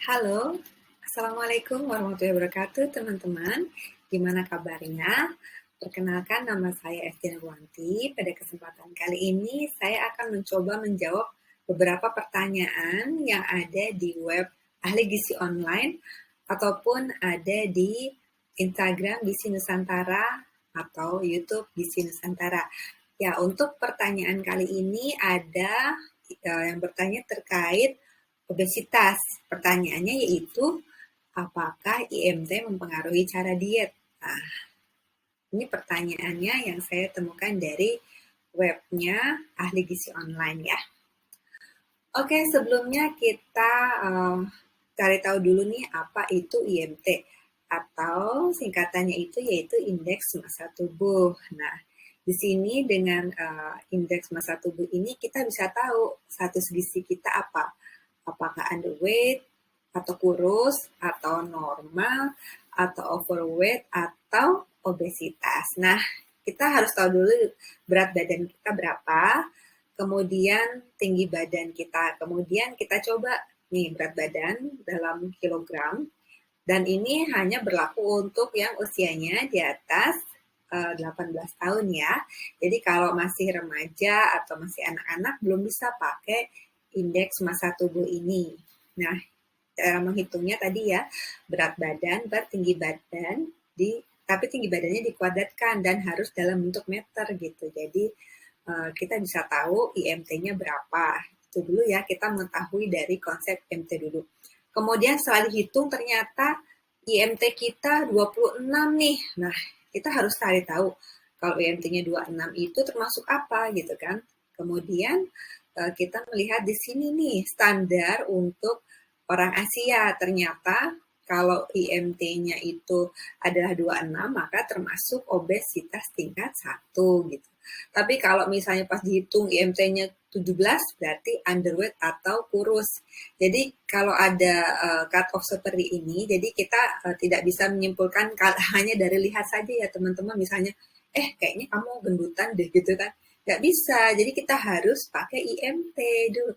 Halo, Assalamualaikum warahmatullahi wabarakatuh teman-teman. Gimana kabarnya? Perkenalkan nama saya Esti Nurwanti. Pada kesempatan kali ini saya akan mencoba menjawab beberapa pertanyaan yang ada di web Ahli Gizi Online ataupun ada di Instagram Gizi Nusantara atau YouTube Gizi Nusantara. Ya, untuk pertanyaan kali ini ada yang bertanya terkait obesitas. Pertanyaannya yaitu, apakah IMT mempengaruhi cara diet? Nah, ini pertanyaannya yang saya temukan dari webnya Ahli Gizi Online ya. Oke, sebelumnya kita cari tahu dulu nih apa itu IMT atau singkatannya itu yaitu Indeks Massa Tubuh. Nah, di sini dengan Indeks Massa Tubuh ini kita bisa tahu status gizi kita apa. Apakah underweight, atau kurus, atau normal, atau overweight, atau obesitas. Nah, kita harus tahu dulu berat badan kita berapa, kemudian tinggi badan kita. Kemudian kita coba nih berat badan dalam kilogram, dan ini hanya berlaku untuk yang usianya di atas 18 tahun ya. Jadi kalau masih remaja atau masih anak-anak belum bisa pakai indeks massa tubuh ini. Nah, cara menghitungnya tadi ya, berat badan per tinggi badan tapi tinggi badannya dikuadratkan dan harus dalam bentuk meter gitu. Jadi kita bisa tahu IMT-nya berapa. Itu dulu ya, kita mengetahui dari konsep IMT dulu. Kemudian setelah dihitung ternyata IMT kita 26 nih. Nah, kita harus cari tahu kalau IMT-nya 26 itu termasuk apa gitu kan. Kemudian kita melihat di sini nih standar untuk orang Asia. Ternyata kalau IMT-nya itu adalah 26 maka termasuk obesitas tingkat 1 gitu. Tapi kalau misalnya pas dihitung IMT-nya 17 berarti underweight atau kurus. Jadi kalau ada cut off seperti ini, jadi kita tidak bisa menyimpulkan hanya dari lihat saja ya teman-teman. Misalnya, kayaknya kamu gendutan deh gitu kan. Nggak bisa, jadi kita harus pakai IMT dulu.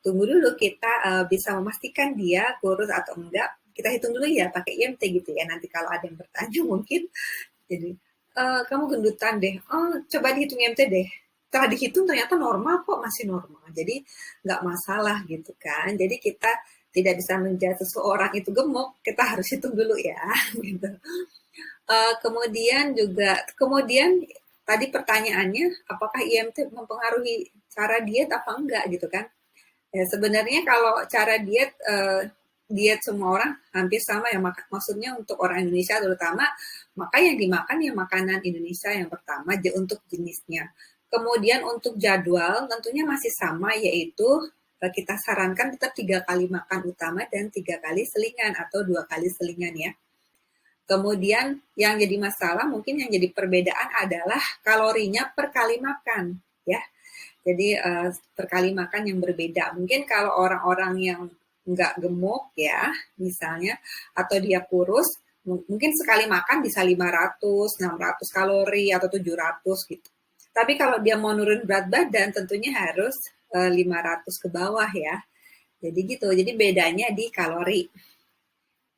Tunggu dulu kita bisa memastikan dia kurus atau enggak. Kita hitung dulu ya pakai IMT gitu ya. Nanti kalau ada yang bertanya mungkin jadi kamu gendutan deh. Oh, coba dihitung IMT deh. Setelah dihitung ternyata normal kok, masih normal. Jadi nggak masalah gitu kan. Jadi kita tidak bisa menjudge seseorang itu gemuk, kita harus hitung dulu ya. Gitu. Kemudian tadi pertanyaannya, apakah IMT mempengaruhi cara diet apa enggak gitu kan? Ya, sebenarnya kalau cara diet semua orang hampir sama ya, maksudnya untuk orang Indonesia terutama, maka yang dimakan ya makanan Indonesia yang pertama untuk jenisnya. Kemudian untuk jadwal tentunya masih sama, yaitu kita sarankan tetap 3 kali makan utama dan 3 kali selingan atau 2 kali selingan ya. Kemudian yang jadi masalah mungkin yang jadi perbedaan adalah kalorinya per kali makan ya. Jadi per kali makan yang berbeda. Mungkin kalau orang-orang yang nggak gemuk ya, misalnya, atau dia kurus, mungkin sekali makan bisa 500, 600 kalori atau 700 gitu. Tapi kalau dia mau nurun berat badan, tentunya harus 500 ke bawah ya. Jadi gitu, jadi bedanya di kalori.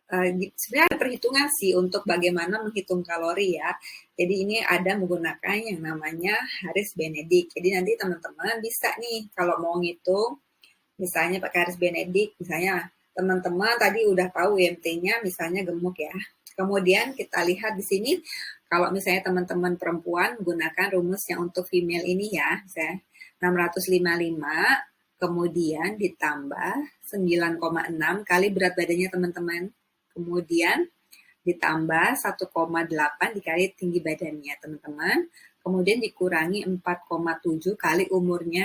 Sebenarnya ada perhitungan sih untuk bagaimana menghitung kalori ya. Jadi ini ada menggunakan yang namanya Harris Benedict. Jadi nanti teman-teman bisa nih kalau mau ngitung, misalnya pakai Harris Benedict, misalnya teman-teman tadi udah tahu IMT-nya misalnya gemuk ya. Kemudian kita lihat di sini, kalau misalnya teman-teman perempuan menggunakan rumus yang untuk female ini ya, misalnya 655, kemudian ditambah 9,6 kali berat badannya teman-teman. Kemudian ditambah 1,8 dikali tinggi badannya teman-teman. Kemudian dikurangi 4,7 kali umurnya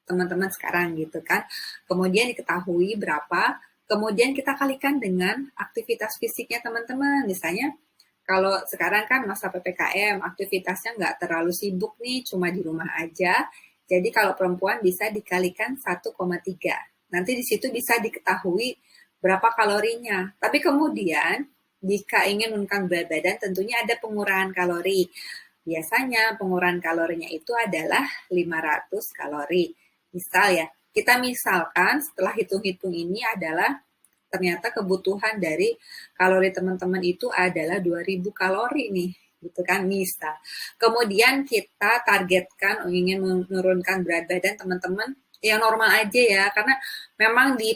teman-teman sekarang gitu kan. Kemudian diketahui berapa, kemudian kita kalikan dengan aktivitas fisiknya teman-teman. Misalnya kalau sekarang kan masa PPKM, aktivitasnya nggak terlalu sibuk nih, cuma di rumah aja. Jadi kalau perempuan bisa dikalikan 1,3. Nanti di situ bisa diketahui berapa kalorinya. Tapi kemudian jika ingin menurunkan berat badan tentunya ada pengurangan kalori. Biasanya pengurangan kalorinya itu adalah 500 kalori. Misal ya, kita misalkan setelah hitung-hitung ini adalah ternyata kebutuhan dari kalori teman-teman itu adalah 2000 kalori nih, gitu kan, misal. Kemudian kita targetkan ingin menurunkan berat badan teman-teman yang normal aja ya, karena memang di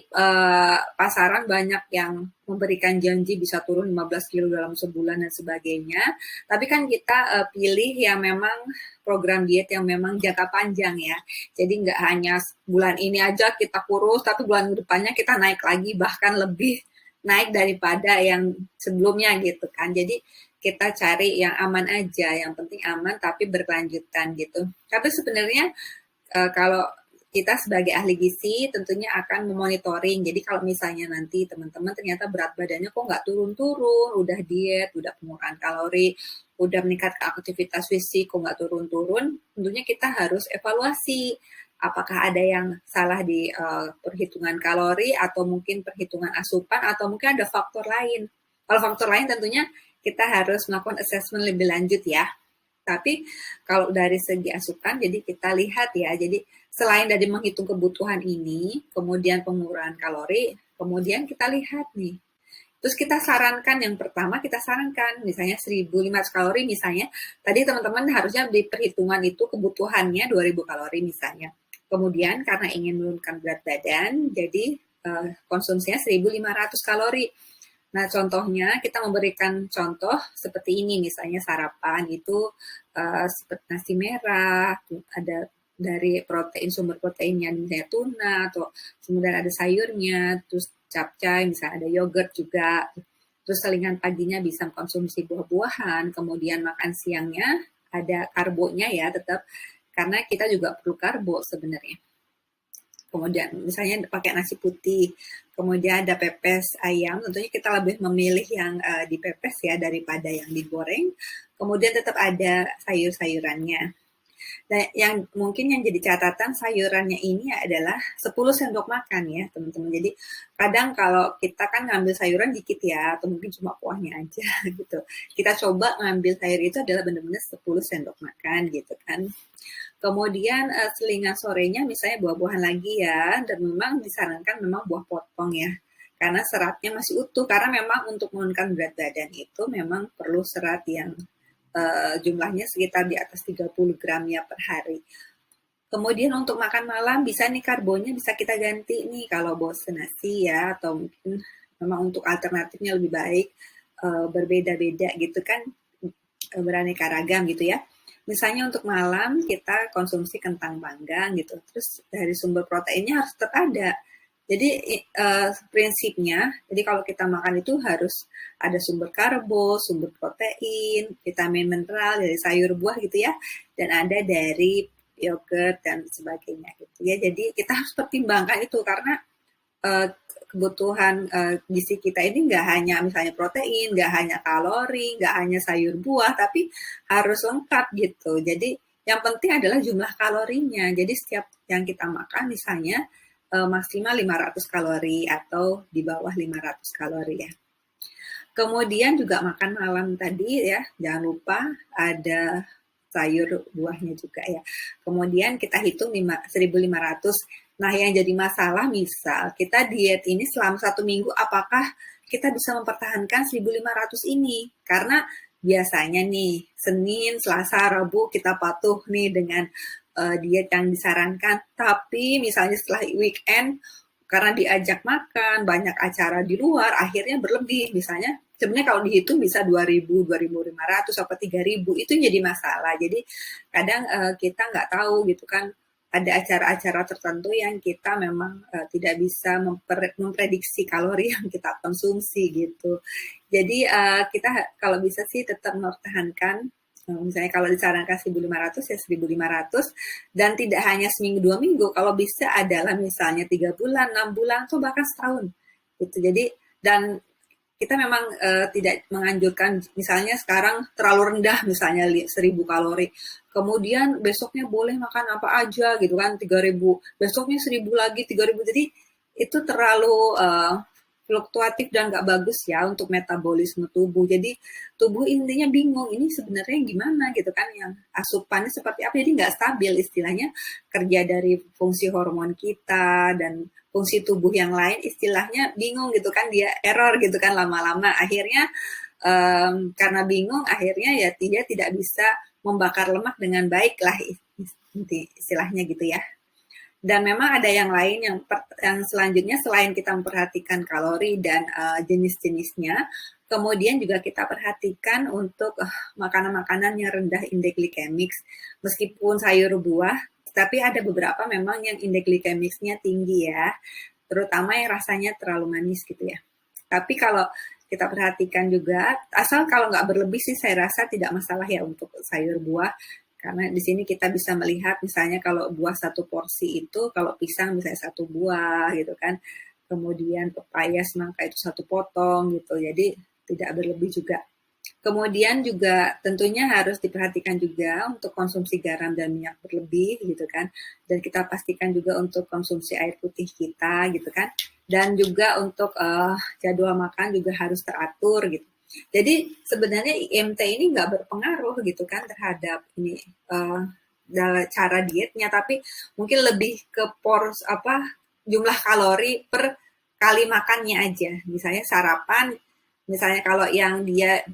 pasaran banyak yang memberikan janji bisa turun 15 kilo dalam sebulan dan sebagainya. Tapi kan kita pilih yang memang program diet yang memang jangka panjang ya. Jadi nggak hanya bulan ini aja kita kurus, tapi bulan depannya kita naik lagi, bahkan lebih naik daripada yang sebelumnya gitu kan. Jadi kita cari yang aman aja, yang penting aman tapi berkelanjutan gitu. Tapi sebenarnya kalau kita sebagai ahli gizi tentunya akan memonitoring. Jadi kalau misalnya nanti teman-teman ternyata berat badannya kok nggak turun-turun, udah diet, udah pengurangan kalori, udah meningkatkan aktivitas fisik, kok nggak turun-turun, tentunya kita harus evaluasi apakah ada yang salah di perhitungan kalori atau mungkin perhitungan asupan atau mungkin ada faktor lain. Kalau faktor lain tentunya kita harus melakukan assessment lebih lanjut ya. Tapi kalau dari segi asupan, jadi kita lihat ya, jadi selain dari menghitung kebutuhan ini, kemudian pengurangan kalori, kemudian kita lihat nih. Terus kita sarankan, yang pertama kita sarankan, misalnya 1500 kalori misalnya, tadi teman-teman harusnya di perhitungan itu kebutuhannya 2000 kalori misalnya. Kemudian karena ingin menurunkan berat badan, jadi konsumsinya 1500 kalori. Nah, contohnya kita memberikan contoh seperti ini, misalnya sarapan itu seperti nasi merah, ada dari protein, sumber proteinnya misalnya tuna, atau kemudian ada sayurnya, terus capcay, misalnya ada yogurt juga. Terus selingan paginya bisa konsumsi buah-buahan, kemudian makan siangnya ada karbonya ya tetap, karena kita juga perlu karbo sebenarnya. Kemudian misalnya pakai nasi putih, kemudian ada pepes ayam, tentunya kita lebih memilih yang dipepes ya daripada yang digoreng. Kemudian tetap ada sayur-sayurannya. Nah, yang mungkin yang jadi catatan sayurannya ini adalah 10 sendok makan ya teman-teman. Jadi kadang kalau kita kan ngambil sayuran dikit ya, atau mungkin cuma kuahnya aja gitu. Kita coba ngambil sayur itu adalah benar-benar 10 sendok makan gitu kan. Kemudian selingan sorenya misalnya buah-buahan lagi ya, dan memang disarankan memang buah potong ya, karena seratnya masih utuh, karena memang untuk menurunkan berat badan itu memang perlu serat yang jumlahnya sekitar di atas 30 gram ya per hari. Kemudian untuk makan malam bisa nih karbonya bisa kita ganti nih kalau bosen nasi ya, atau mungkin memang untuk alternatifnya lebih baik berbeda-beda gitu kan, beraneka ragam gitu ya. Misalnya untuk malam kita konsumsi kentang panggang gitu. Terus dari sumber proteinnya harus tetap ada. Jadi prinsipnya, jadi kalau kita makan itu harus ada sumber karbo, sumber protein, vitamin mineral dari sayur buah gitu ya, dan ada dari yogurt dan sebagainya gitu ya. Jadi kita harus pertimbangkan itu karena kebutuhan gizi kita ini nggak hanya misalnya protein, nggak hanya kalori, nggak hanya sayur buah, tapi harus lengkap gitu. Jadi yang penting adalah jumlah kalorinya. Jadi setiap yang kita makan misalnya maksimal 500 kalori atau di bawah 500 kalori ya. Kemudian juga makan malam tadi ya, jangan lupa ada sayur buahnya juga ya. Kemudian kita hitung 1500. Nah, yang jadi masalah misal kita diet ini selama 1 minggu, apakah kita bisa mempertahankan 1500 ini? Karena biasanya nih, Senin, Selasa, Rabu kita patuh nih dengan diet yang disarankan. Tapi misalnya setelah weekend, karena diajak makan, banyak acara di luar, akhirnya berlebih. Misalnya, sebenarnya kalau dihitung bisa 2000, 2500, atau 3000, itu jadi masalah. Jadi kadang kita nggak tahu gitu kan, ada acara-acara tertentu yang kita memang tidak bisa memprediksi kalori yang kita konsumsi gitu. Jadi kita kalau bisa sih tetap mempertahankan, misalnya kalau disarankan 1500 ya 1500, dan tidak hanya seminggu 2 minggu, kalau bisa adalah misalnya 3 bulan, 6 bulan, atau bahkan setahun gitu. Jadi dan kita memang tidak menganjurkan misalnya sekarang terlalu rendah misalnya 1000 kalori. Kemudian besoknya boleh makan apa aja gitu kan 3000, besoknya 1000 lagi 3000. Jadi itu terlalu fluktuatif dan nggak bagus ya untuk metabolisme tubuh. Jadi tubuh intinya bingung, ini sebenarnya gimana gitu kan, yang asupannya seperti apa, jadi nggak stabil istilahnya, kerja dari fungsi hormon kita dan fungsi tubuh yang lain istilahnya bingung gitu kan, dia error gitu kan lama-lama. Akhirnya karena bingung akhirnya ya dia tidak bisa membakar lemak dengan baik lah istilahnya gitu ya. Dan memang ada yang lain yang selanjutnya selain kita memperhatikan kalori dan jenis-jenisnya, kemudian juga kita perhatikan untuk makanan-makanan yang rendah indeks glikemik. Meskipun sayur buah, tapi ada beberapa memang yang indeks glikemiknya tinggi ya, terutama yang rasanya terlalu manis gitu ya. Tapi kalau kita perhatikan juga, asal kalau nggak berlebih sih saya rasa tidak masalah ya untuk sayur buah. Karena di sini kita bisa melihat misalnya kalau buah satu porsi itu, kalau pisang misalnya satu buah gitu kan, kemudian pepaya semangka itu satu potong gitu, jadi tidak berlebih juga. Kemudian juga tentunya harus diperhatikan juga untuk konsumsi garam dan minyak berlebih gitu kan. Dan kita pastikan juga untuk konsumsi air putih kita gitu kan. Dan juga untuk jadwal makan juga harus teratur gitu. Jadi sebenarnya IMT ini nggak berpengaruh gitu kan terhadap ini dalam cara dietnya, tapi mungkin lebih ke jumlah kalori per kali makannya aja. Misalnya sarapan, misalnya kalau yang dia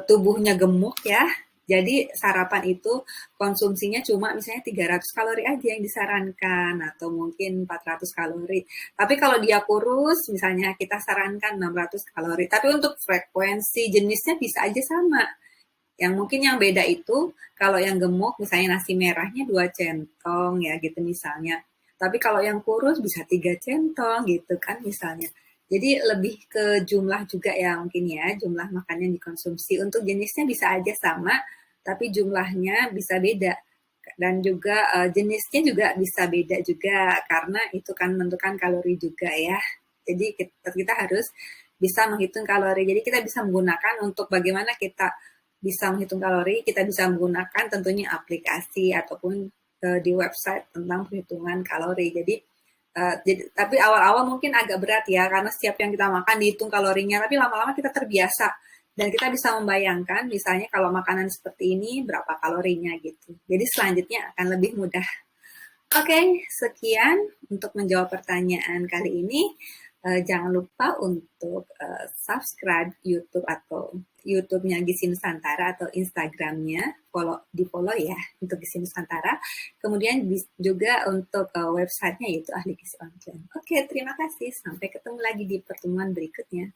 tubuhnya gemuk ya. Jadi sarapan itu konsumsinya cuma misalnya 300 kalori aja yang disarankan atau mungkin 400 kalori. Tapi kalau dia kurus misalnya kita sarankan 600 kalori. Tapi untuk frekuensi jenisnya bisa aja sama. Yang mungkin yang beda itu kalau yang gemuk misalnya nasi merahnya 2 centong ya gitu misalnya. Tapi kalau yang kurus bisa 3 centong gitu kan misalnya. Jadi lebih ke jumlah juga ya mungkin ya, jumlah makanan yang dikonsumsi. Untuk jenisnya bisa aja sama, tapi jumlahnya bisa beda. Dan juga jenisnya juga bisa beda juga, karena itu kan menentukan kalori juga ya. Jadi kita harus bisa menghitung kalori. Jadi kita bisa menggunakan untuk bagaimana kita bisa menghitung kalori, kita bisa menggunakan tentunya aplikasi ataupun di website tentang perhitungan kalori. Jadi tapi awal-awal mungkin agak berat ya, karena setiap yang kita makan dihitung kalorinya, tapi lama-lama kita terbiasa dan kita bisa membayangkan misalnya kalau makanan seperti ini berapa kalorinya gitu. Jadi selanjutnya akan lebih mudah. Oke, sekian untuk menjawab pertanyaan kali ini. Jangan lupa untuk subscribe YouTube atau YouTube-nya Gizi Nusantara atau Instagram-nya di follow ya untuk Gizi Nusantara. Kemudian juga untuk website-nya yaitu Ahli Gizi Online. Oke, terima kasih. Sampai ketemu lagi di pertemuan berikutnya.